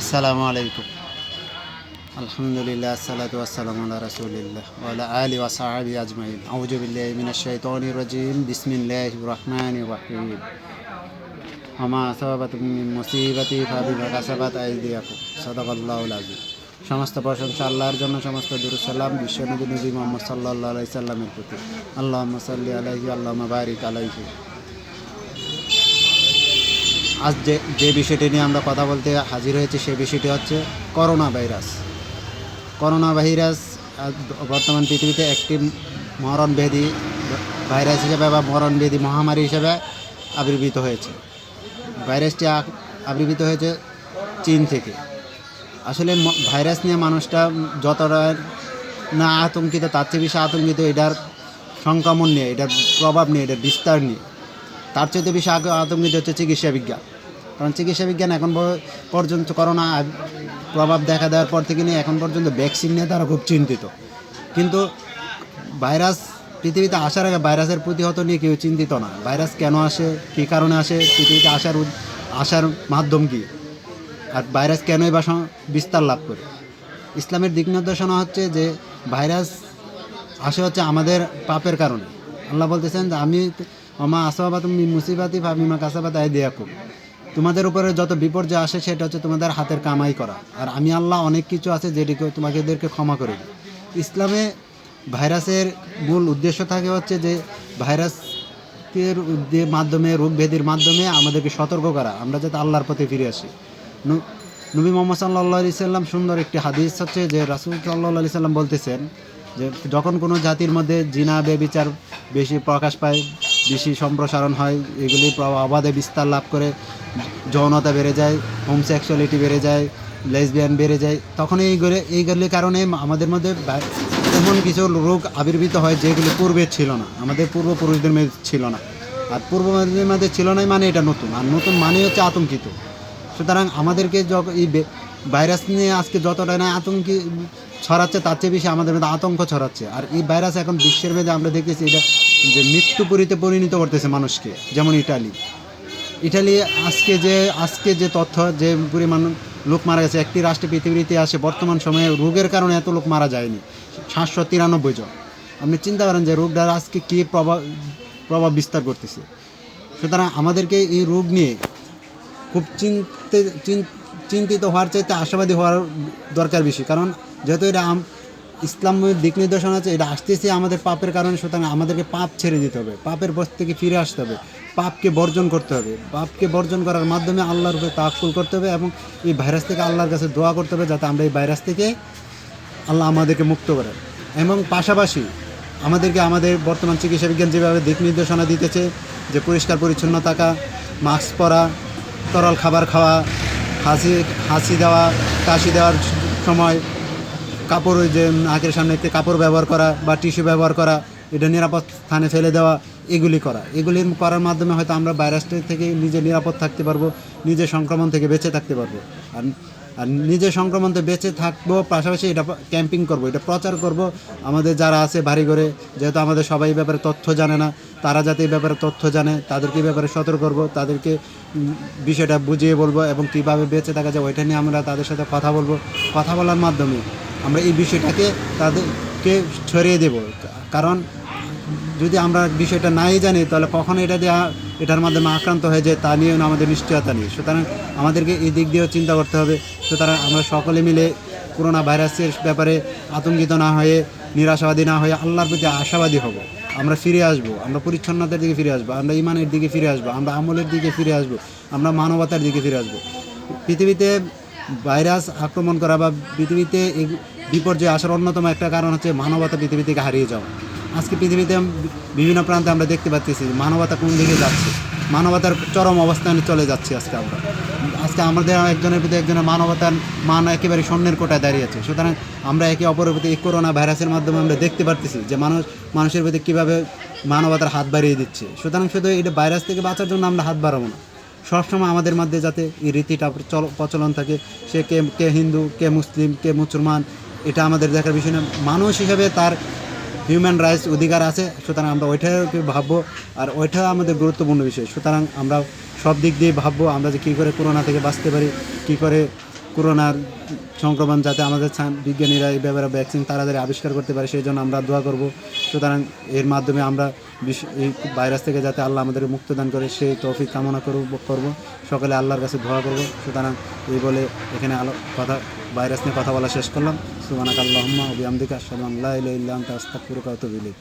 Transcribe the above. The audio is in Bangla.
আসসালামু আলাইকুম। আলহামদুলিল্লাহ, আসসালাতু ওয়াসসালামু আলা রাসূলিল্লাহ ওয়া আলা আলিহি ওয়া সাহবিহি আজমাইন। আউযু বিল্লাহি মিনাশ শাইতানির রাজিম। বিসমিল্লাহির রহমানির রহিম। ওয়া আসাবাতুম মিন মুসিবাতিন ফাবিমা কাসাবাত আইদিয়াকুম। সাদাকাল্লাহুল আযীম। সমস্ত প্রশংসা আল্লাহর জন্য, সমস্ত দুরূদ সালাম বিশ্বনবী নবী মুহাম্মদ সাল্লাল্লাহু আলাইহি সাল্লামের প্রতি। আল্লাহুম্মা সাল্লি আলাইহি আল্লাহুম্মা বারিক আলাইহি। আজ যে বিষয়টি নিয়ে আমরা কথা বলতে হাজির হয়েছি সেই বিষয়টি হচ্ছে করোনা ভাইরাস। করোনা ভাইরাস বর্তমান পৃথিবীতে একটি মরণব্যাধি ভাইরাস হিসেবে বা মরণব্যাধি মহামারী হিসেবে আবির্ভূত হয়েছে। ভাইরাসটি আবির্ভূত হয়েছে চীন থেকে। আসলে ভাইরাস নিয়ে মানুষটা যতটা না আতঙ্কিত, তার চেয়ে বেশি আতঙ্কিত এটার সংক্রমণ নিয়ে, এটার প্রভাব নিয়ে, এটার বিস্তার নিয়ে। তার চেয়ে বেশি আতঙ্কিত হচ্ছে চিকিৎসা বিজ্ঞান। কারণ চিকিৎসা বিজ্ঞান এখন পর্যন্ত করোনা প্রভাব দেখা দেওয়ার পর থেকে নিয়ে এখন পর্যন্ত ভ্যাকসিন নিয়ে তারা খুব চিন্তিত। কিন্তু ভাইরাস পৃথিবীতে আসার আগে ভাইরাসের প্রতিহত নিয়ে কেউ চিন্তিত না। ভাইরাস কেন আসে, কী কারণে আসে, পৃথিবীতে আসার মাধ্যম কী, আর ভাইরাস কেনই বা বিস্তার লাভ করে। ইসলামের দিক নির্দেশনা হচ্ছে যে ভাইরাস আসে হচ্ছে আমাদের পাপের কারণে। আল্লাহ বলতেছেন যে আমি ওমা আসাবাতুম মিন মুসিবাতিন ফাবিমা কাসাবাত আইদিয়াকুম। তোমাদের উপরে যত বিপর্যয় আসে সেটা হচ্ছে তোমাদের হাতের কামাই করা, আর আমি আল্লাহ অনেক কিছু আছে যেটিকে তোমাদেরকে ক্ষমা করে দিই। ইসলামে ভাইরাসের মূল উদ্দেশ্য থাকে হচ্ছে যে ভাইরাসের মাধ্যমে, রোগ ব্যাধির মাধ্যমে আমাদেরকে সতর্ক করা, আমরা যাতে আল্লাহর পথে ফিরে আসি। নবী মুহাম্মদ সাল্লাল্লাহু আলাইহি সাল্লাম সুন্দর একটি হাদিস হচ্ছে যে রাসূল সাল্লাল্লাহু আলাইহি সাল্লাম বলতেছেন যে যখন কোনো জাতির মধ্যে জিনা ব্যভিচার বেশি প্রকাশ পায়, বেশি সম্প্রসারণ হয়, এগুলি অবাধে বিস্তার লাভ করে, যৌনতা বেড়ে যায়, হোমসেক্সুয়ালিটি বেড়ে যায়, লেসবিয়ান বেড়ে যায়, তখন এইগুলির কারণে আমাদের মধ্যে এমন কিছু রোগ আবির্ভূত হয় যেগুলি পূর্বে ছিল না, আমাদের পূর্বপুরুষদের মধ্যে ছিল না। আর পূর্বপুরুষদের মধ্যে ছিল না মানে এটা নতুন, আর নতুন মানে হচ্ছে আতঙ্কিত। সুতরাং আমাদেরকে এই ভাইরাস নিয়ে আজকে যতটা না আতঙ্কি ছড়াচ্ছে, তার চেয়ে বেশি আমাদের মধ্যে আতঙ্ক ছড়াচ্ছে। আর এই ভাইরাস এখন বিশ্বের মধ্যে আমরা দেখতেছি এটা যে মৃত্যুপুরীতে পরিণত করতেছে মানুষকে। যেমন ইটালি আজকে যে তথ্য, যে পরিমাণ লোক মারা গেছে একটি রাষ্ট্রে পৃথিবীর ইতিহাসে বর্তমান সময়ে রোগের কারণে এত লোক মারা যায়নি, 793 জন। আপনি চিন্তা করেন যে রোগটা আজকে কী প্রভাব বিস্তার করতেছে। সুতরাং আমাদেরকে এই রোগ নিয়ে খুব চিন্তিত হওয়ার চাইতে আশাবাদী হওয়ার দরকার বেশি। কারণ যেহেতু এটা ইসলামের দিক নির্দেশনা আছে, এটা আসতেছে আমাদের পাপের কারণে। সুতরাং আমাদেরকে পাপ ছেড়ে দিতে হবে, পাপের পথ থেকে ফিরে আসতে হবে, পাপকে বর্জন করতে হবে। পাপকে বর্জন করার মাধ্যমে আল্লাহর উপরে তাওয়াক্কুল করতে হবে এবং এই ভাইরাস থেকে আল্লাহর কাছে দোয়া করতে হবে যাতে আমরা এই ভাইরাস থেকে আল্লাহ আমাদেরকে মুক্ত করেন। এবং পাশাপাশি আমাদের বর্তমান চিকিৎসা বিজ্ঞান যেভাবে দিক নির্দেশনা দিতেছে যে পরিষ্কার পরিচ্ছন্ন থাকা, মাস্ক পরা, তরল খাবার খাওয়া, হাসি দেওয়া, কাশি দেওয়ার সময় কাপড়, ওই যে নাকের সামনে একটি কাপড় ব্যবহার করা বা টিস্যু ব্যবহার করা, এটা নিরাপদ স্থানে ফেলে দেওয়া, এগুলি করার মাধ্যমে হয়তো আমরা ভাইরাসটা থেকে নিজে নিরাপদ থাকতে পারবো, নিজে সংক্রমণ থেকে বেঁচে থাকতে পারবো। আর নিজে সংক্রমণ থেকে বেঁচে থাকবো, পাশাপাশি এটা ক্যাম্পিং করব, এটা প্রচার করব আমাদের যারা আছে বাড়ি ঘরে, যেহেতু আমাদের সবাই এই ব্যাপারে তথ্য জানে না, তারা যাতে এই ব্যাপারে তথ্য জানে, তাদেরকে এই ব্যাপারে সতর্ক করব, তাদেরকে বিষয়টা বুঝিয়ে বলবো এবং কীভাবে বেঁচে থাকা যায় ওইটা নিয়ে আমরা তাদের সাথে কথা বলবো। কথা বলার মাধ্যমে আমরা এই বিষয়টাকে তাদেরকে ছড়িয়ে দেব। কারণ যদি আমরা বিষয়টা নাই জানি তাহলে কখন এটার মাধ্যমে আক্রান্ত হয়ে যায় তা নিয়েও আমাদের নিশ্চয়তা নেই। সুতরাং আমাদেরকে এই দিক দিয়েও চিন্তা করতে হবে। সুতরাং আমরা সকলে মিলে করোনা ভাইরাসের ব্যাপারে আতঙ্কিত না হয়ে, নিরাশাবাদী না হয়ে আল্লাহর প্রতি আশাবাদী হব। আমরা ফিরে আসবো, আমরা পরিচ্ছন্নতার দিকে ফিরে আসবো, আমরা ইমানের দিকে ফিরে আসবো, আমরা আমলের দিকে ফিরে আসবো, আমরা মানবতার দিকে ফিরে আসবো। পৃথিবীতে ভাইরাস আক্রমণ করা বা পৃথিবীতে এই বিপর্যয় আসার অন্যতম একটা কারণ হচ্ছে মানবতা পৃথিবী থেকে হারিয়ে যাওয়া। আজকে পৃথিবীতে বিভিন্ন প্রান্তে আমরা দেখতে পাচ্ছি মানবতা কোন দিকে যাচ্ছে, মানবতার চরম অবস্থানে চলে যাচ্ছে। আজকে আমাদের একজনের প্রতি একজনের মানবতার মান একেবারে শূন্যের কোটায় দাঁড়িয়েছে। সুতরাং আমরা একে অপরের প্রতি এই করোনা ভাইরাসের মাধ্যমে আমরা দেখতে পারতেছি যে মানুষের প্রতি কীভাবে মানবতার হাত বাড়িয়ে দিচ্ছে। সুতরাং শুধু এটা ভাইরাস থেকে বাঁচার জন্য আমরা হাত বাড়াবো না, সবসময় আমাদের মধ্যে যাতে এই রীতিটা প্রচলন থাকে। সে কে হিন্দু, কে মুসলিম, কে মুসলমান, এটা আমাদের দেখার বিষয় না। মানুষ হিসেবে তার হিউম্যান রাইটস অধিকার আছে। সুতরাং আমরা ওইটাকে ভাববো, আর ওইটা আমাদের গুরুত্বপূর্ণ বিষয়। সুতরাং আমরা সব দিক দিয়ে ভাববো আমরা যে কী করে করোনা থেকে বাঁচতে পারি, কী করে করোনার সংক্রমণ যাতে আমাদের বিজ্ঞানীরা এই ব্যাপারে ভ্যাকসিন তাড়াতাড়ি আবিষ্কার করতে পারে সেই জন্য আমরা দোয়া করব। সুতরাং এর মাধ্যমে আমরা এই ভাইরাস থেকে যাতে আল্লাহ আমাদের মুক্তদান করে সেই তৌফিক কামনা করব। সকলে আল্লাহর কাছে দোয়া করব। সুতরাং এই বলে এখানে ভাইরাস নিয়ে কথা বলা শেষ করলাম। সুবহানাকাল্লাহুম্মা ওয়া বিহামদিকা আশহাদু আন লা ইলাহা ইল্লা আনতা আস্তাগফিরুকা ওয়া আতুবু ইলাইক।